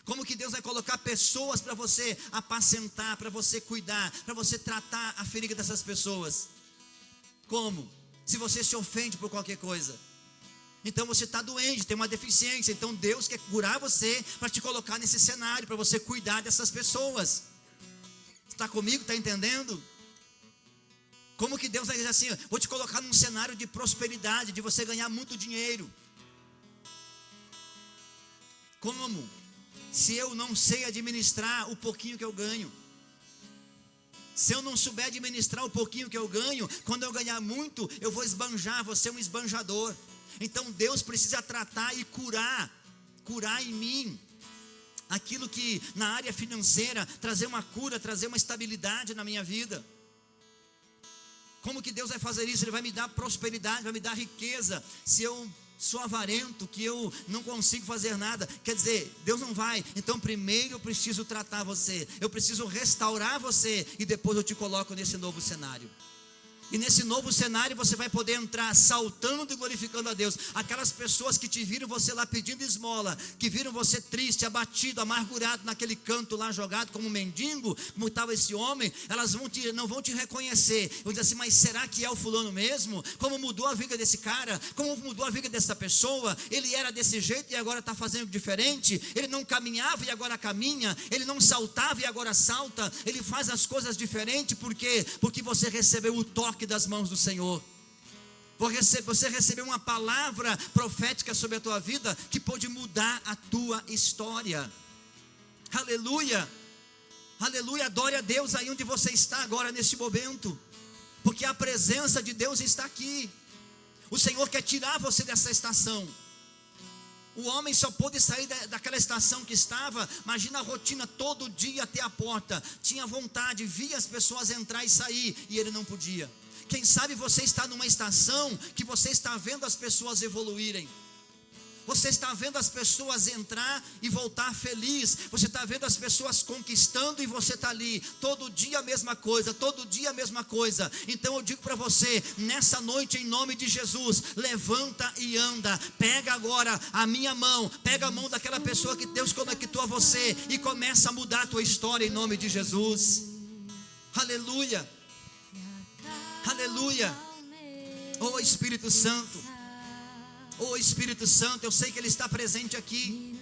Como que Deus vai colocar pessoas para você apacentar, para você cuidar, para você tratar a ferida dessas pessoas? Como? Se você se ofende por qualquer coisa. Então você está doente, tem uma deficiência. Então Deus quer curar você para te colocar nesse cenário, para você cuidar dessas pessoas. Está comigo? Está entendendo? Como que Deus vai dizer assim, vou te colocar num cenário de prosperidade, de você ganhar muito dinheiro. Como? Se eu não sei administrar o pouquinho que eu ganho, se eu não souber administrar o pouquinho que eu ganho, quando eu ganhar muito, eu vou esbanjar, vou ser um esbanjador. Então Deus precisa tratar e curar em mim, aquilo que na área financeira, trazer uma cura, trazer uma estabilidade na minha vida. Como que Deus vai fazer isso? Ele vai me dar prosperidade, vai me dar riqueza, se eu sou avarento, que eu não consigo fazer nada. Quer dizer, Deus não vai. Então primeiro eu preciso tratar você, eu preciso restaurar você, e depois eu te coloco nesse novo cenário. E nesse novo cenário você vai poder entrar saltando e glorificando a Deus. Aquelas pessoas que te viram você lá pedindo esmola, que viram você triste, abatido, amargurado naquele canto lá jogado como um mendigo, como estava esse homem, elas não vão te reconhecer. Vão dizer assim, mas será que é o fulano mesmo? Como mudou a vida desse cara? Como mudou a vida dessa pessoa? Ele era desse jeito e agora está fazendo diferente? Ele não caminhava e agora caminha? Ele não saltava e agora salta? Ele faz as coisas diferentes, por quê? Porque você recebeu o toque das mãos do Senhor. Você recebeu uma palavra profética sobre a tua vida, que pode mudar a tua história. Aleluia, aleluia, adore a Deus aí onde você está agora nesse momento, porque a presença de Deus está aqui. O Senhor quer tirar você dessa estação. O homem só pôde sair daquela estação que estava. Imagina a rotina, todo dia até a porta. Tinha vontade, via as pessoas entrar e sair, e ele não podia. Quem sabe você está numa estação que você está vendo as pessoas evoluírem. Você está vendo as pessoas entrar e voltar feliz. Você está vendo as pessoas conquistando e você está ali. Todo dia a mesma coisa, todo dia a mesma coisa. Então eu digo para você, nessa noite, em nome de Jesus, levanta e anda. Pega agora a minha mão, pega a mão daquela pessoa que Deus conectou a você e começa a mudar a tua história em nome de Jesus. Aleluia. Aleluia. Oh Espírito Santo. Oh Espírito Santo, eu sei que Ele está presente aqui.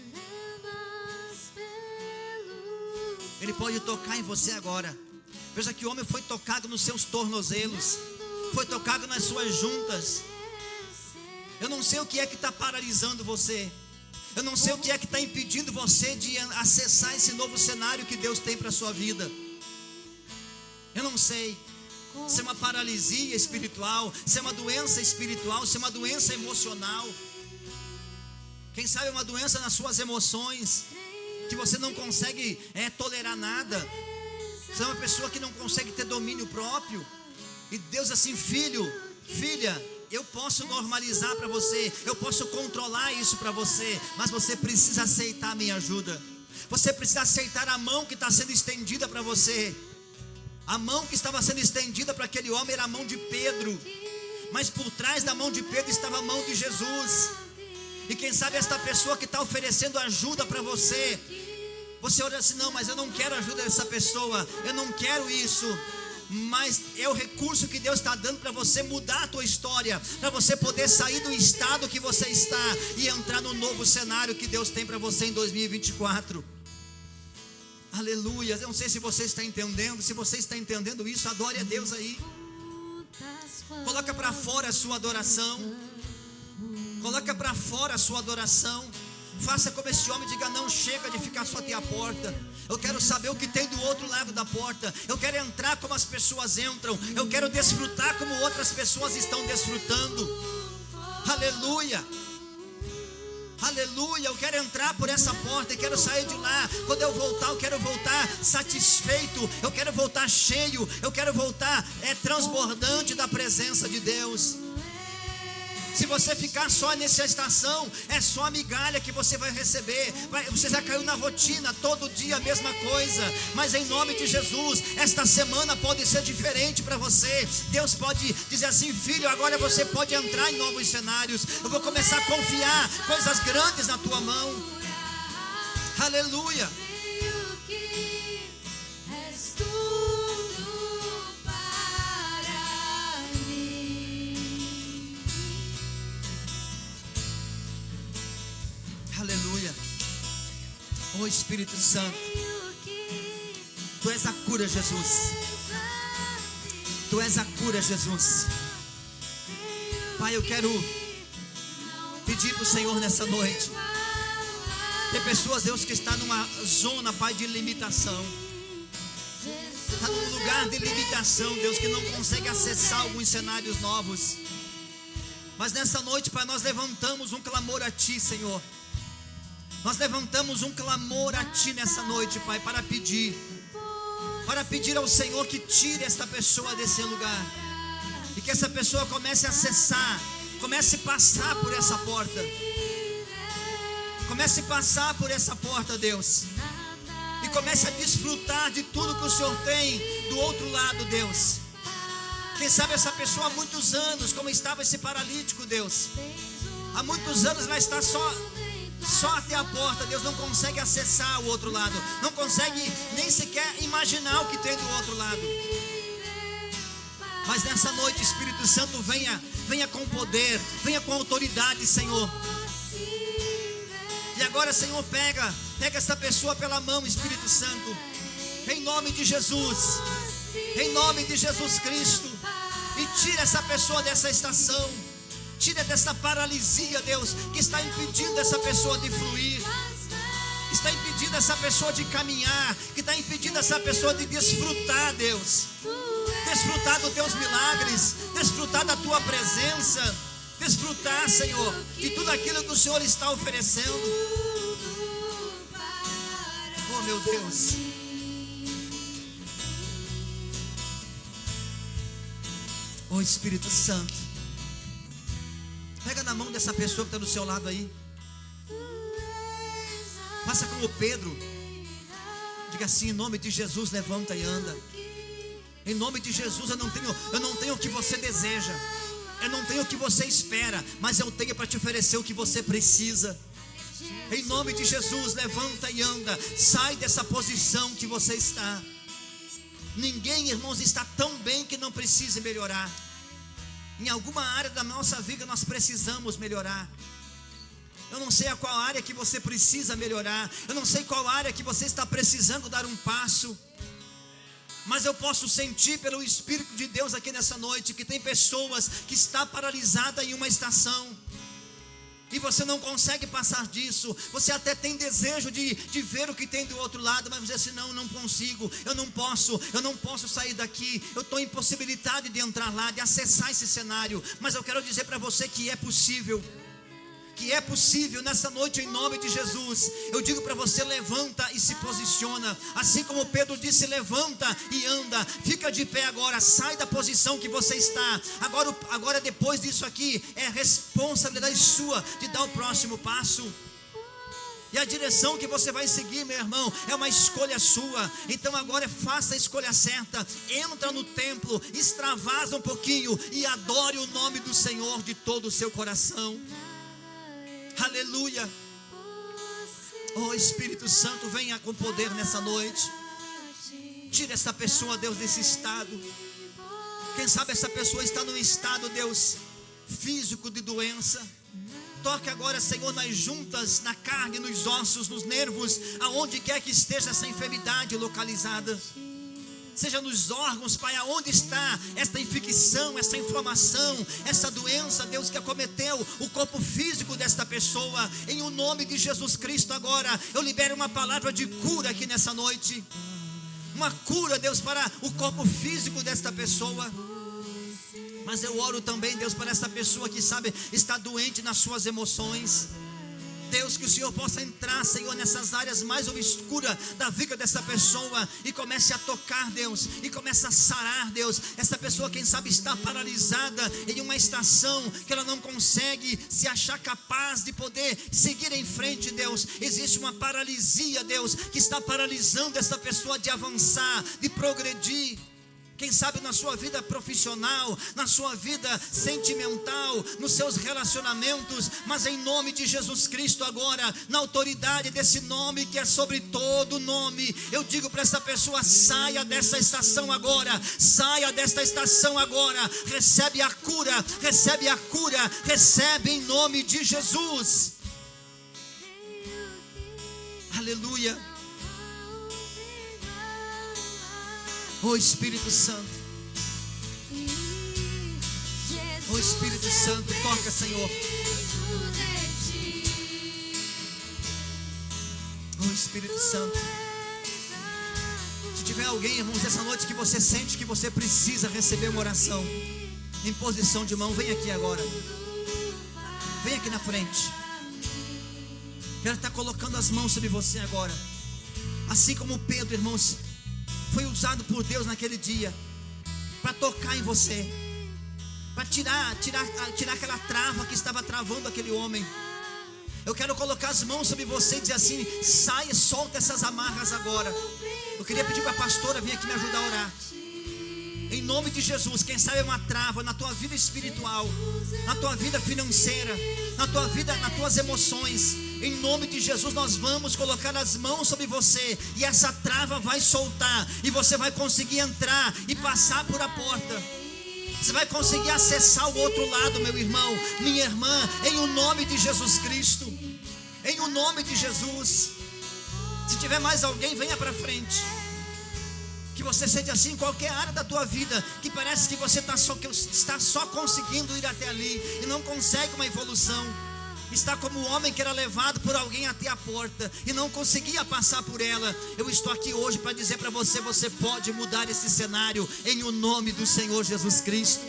Ele pode tocar em você agora. Veja que o homem foi tocado nos seus tornozelos, foi tocado nas suas juntas. Eu não sei o que é que está paralisando você. Eu não sei o que é que está impedindo você de acessar esse novo cenário que Deus tem para a sua vida. Eu não sei. Se é uma paralisia espiritual, se é uma doença espiritual, se é uma doença emocional. Quem sabe é uma doença nas suas emoções, que você não consegue tolerar nada. Você é uma pessoa que não consegue ter domínio próprio. E Deus assim, filho, filha, eu posso normalizar para você, eu posso controlar isso para você, mas você precisa aceitar a minha ajuda. Você precisa aceitar a mão que está sendo estendida para você. A mão que estava sendo estendida para aquele homem era a mão de Pedro, mas por trás da mão de Pedro estava a mão de Jesus. E quem sabe esta pessoa que está oferecendo ajuda para você, você olha assim, não, mas eu não quero a ajuda dessa pessoa, eu não quero isso. Mas é o recurso que Deus está dando para você mudar a tua história, para você poder sair do estado que você está e entrar no novo cenário que Deus tem para você em 2024. Aleluia. Eu não sei se você está entendendo. Se você está entendendo isso, adore a Deus aí. Coloca para fora a sua adoração. Coloca para fora a sua adoração. Faça como esse homem, diga, não, chega de ficar só até a porta. Eu quero saber o que tem do outro lado da porta. Eu quero entrar como as pessoas entram. Eu quero desfrutar como outras pessoas estão desfrutando. Aleluia. Aleluia, eu quero entrar por essa porta e quero sair de lá. Quando eu voltar, eu quero voltar satisfeito. Eu quero voltar cheio. Eu quero voltar transbordante da presença de Deus. Se você ficar só nessa estação, é só a migalha que você vai receber. Você já caiu na rotina, todo dia a mesma coisa. Mas em nome de Jesus, esta semana pode ser diferente para você. Deus pode dizer assim, filho, agora você pode entrar em novos cenários. Eu vou começar a confiar coisas grandes na tua mão. Aleluia. Aleluia. Oh Espírito Santo, Tu és a cura, Jesus. Tu és a cura, Jesus. Pai, eu quero pedir para o Senhor nessa noite. Tem pessoas, Deus, que está numa zona, Pai, de limitação. Está num lugar de limitação, Deus, que não consegue acessar alguns cenários novos. Mas nessa noite, Pai, nós levantamos um clamor a Ti, Senhor. Nós levantamos um clamor a Ti nessa noite, Pai, para pedir ao Senhor que tire esta pessoa desse lugar, e que essa pessoa comece a acessar, comece a passar por essa porta, comece a passar por essa porta, Deus, e comece a desfrutar de tudo que o Senhor tem do outro lado, Deus. Quem sabe essa pessoa há muitos anos, como estava esse paralítico, Deus, há muitos anos vai estar só até a porta, Deus, não consegue acessar o outro lado, não consegue nem sequer imaginar o que tem do outro lado. Mas nessa noite, Espírito Santo, venha com poder, venha com autoridade, Senhor. E agora, Senhor, pega essa pessoa pela mão, Espírito Santo, em nome de Jesus, em nome de Jesus Cristo, e tira essa pessoa dessa estação. Tira dessa paralisia, Deus, que está impedindo essa pessoa de fluir, que está impedindo essa pessoa de caminhar, que está impedindo essa pessoa de desfrutar, Deus, desfrutar dos Teus milagres, desfrutar da Tua presença. desfrutar, Senhor, de tudo aquilo que o Senhor está oferecendo. Oh, meu Deus. Oh, Espírito Santo, pega na mão dessa pessoa que está do seu lado aí. Faça como Pedro. Diga assim: em nome de Jesus, levanta e anda. Em nome de Jesus, eu não tenho o que você deseja, eu não tenho o que você espera, mas eu tenho para te oferecer o que você precisa. Em nome de Jesus, levanta e anda. Sai dessa posição que você está. Ninguém, irmãos, está tão bem que não precise melhorar. Em alguma área da nossa vida nós precisamos melhorar. Eu não sei a qual área que você precisa melhorar. Eu não sei qual área que você está precisando dar um passo. Mas eu posso sentir pelo Espírito de Deus aqui nessa noite que tem pessoas que estão paralisadas em uma estação. E você não consegue passar disso. Você até tem desejo de ver o que tem do outro lado, mas você diz assim: não consigo, eu não posso sair daqui. Eu estou impossibilitado de entrar lá, de acessar esse cenário. Mas eu quero dizer para você que é possível. Que é possível nessa noite, em nome de Jesus. Eu digo para você: levanta e se posiciona. Assim como Pedro disse: levanta e anda. Fica de pé agora, sai da posição que você está. Agora depois disso aqui, é responsabilidade sua de dar o próximo passo. E a direção que você vai seguir, meu irmão, é uma escolha sua. Então agora faça a escolha certa. Entra no templo, extravasa um pouquinho e adore o nome do Senhor de todo o seu coração. Aleluia. Oh, Espírito Santo, venha com poder nessa noite. Tira essa pessoa, Deus, desse estado. Quem sabe essa pessoa está num estado, Deus, físico de doença. Toque agora, Senhor, nas juntas, na carne, nos ossos, nos nervos, aonde quer que esteja essa enfermidade localizada. Seja nos órgãos, Pai, aonde está esta infecção, essa inflamação, essa doença, Deus, que acometeu o corpo físico desta pessoa. Em o nome de Jesus Cristo agora, eu libero uma palavra de cura aqui nessa noite. Uma cura, Deus, para o corpo físico desta pessoa. Mas eu oro também, Deus, para essa pessoa que sabe, está doente nas suas emoções. Deus, que o Senhor possa entrar, Senhor, nessas áreas mais obscuras da vida dessa pessoa e comece a tocar, Deus, e comece a sarar, Deus. Essa pessoa, quem sabe, está paralisada em uma estação que ela não consegue se achar capaz de poder seguir em frente, Deus. Existe uma paralisia, Deus, que está paralisando essa pessoa de avançar, de progredir. Quem sabe na sua vida profissional, na sua vida sentimental, nos seus relacionamentos, mas em nome de Jesus Cristo agora, na autoridade desse nome que é sobre todo nome, eu digo para essa pessoa: saia dessa estação agora, saia desta estação agora, recebe a cura, recebe a cura, recebe em nome de Jesus. Aleluia. Oh, Espírito Santo. Oh, Espírito Santo, toca, Senhor. Oh, Espírito Santo. Se tiver alguém, irmãos, essa noite que você sente que você precisa receber uma oração, em posição de mão, vem aqui agora. Vem aqui na frente. Quero estar colocando as mãos sobre você agora. Assim como Pedro, irmãos, foi usado por Deus naquele dia para tocar em você, para tirar aquela trava que estava travando aquele homem. Eu quero colocar as mãos sobre você e dizer assim: saia, solta essas amarras agora. Eu queria pedir para a pastora vir aqui me ajudar a orar. Em nome de Jesus, quem sabe é uma trava na tua vida espiritual, na tua vida financeira, na tua vida, nas tuas emoções. Em nome de Jesus, nós vamos colocar as mãos sobre você e essa trava vai soltar e você vai conseguir entrar e passar por a porta. Você vai conseguir acessar o outro lado, meu irmão, minha irmã, em o nome de Jesus Cristo. Em o nome de Jesus. Se tiver mais alguém, venha para frente. Que você sente assim em qualquer área da tua vida, que parece que você está só conseguindo ir até ali e não consegue uma evolução. Está como o homem que era levado por alguém até a porta e não conseguia passar por ela. Eu estou aqui hoje para dizer para você: você pode mudar esse cenário em o nome do Senhor Jesus Cristo.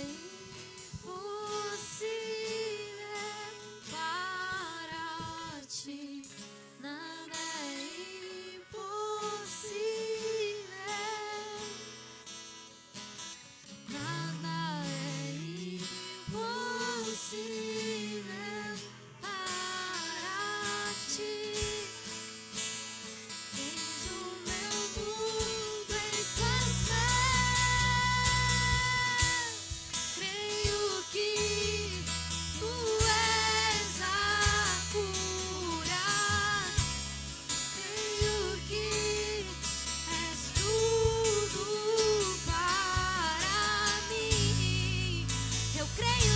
eu creio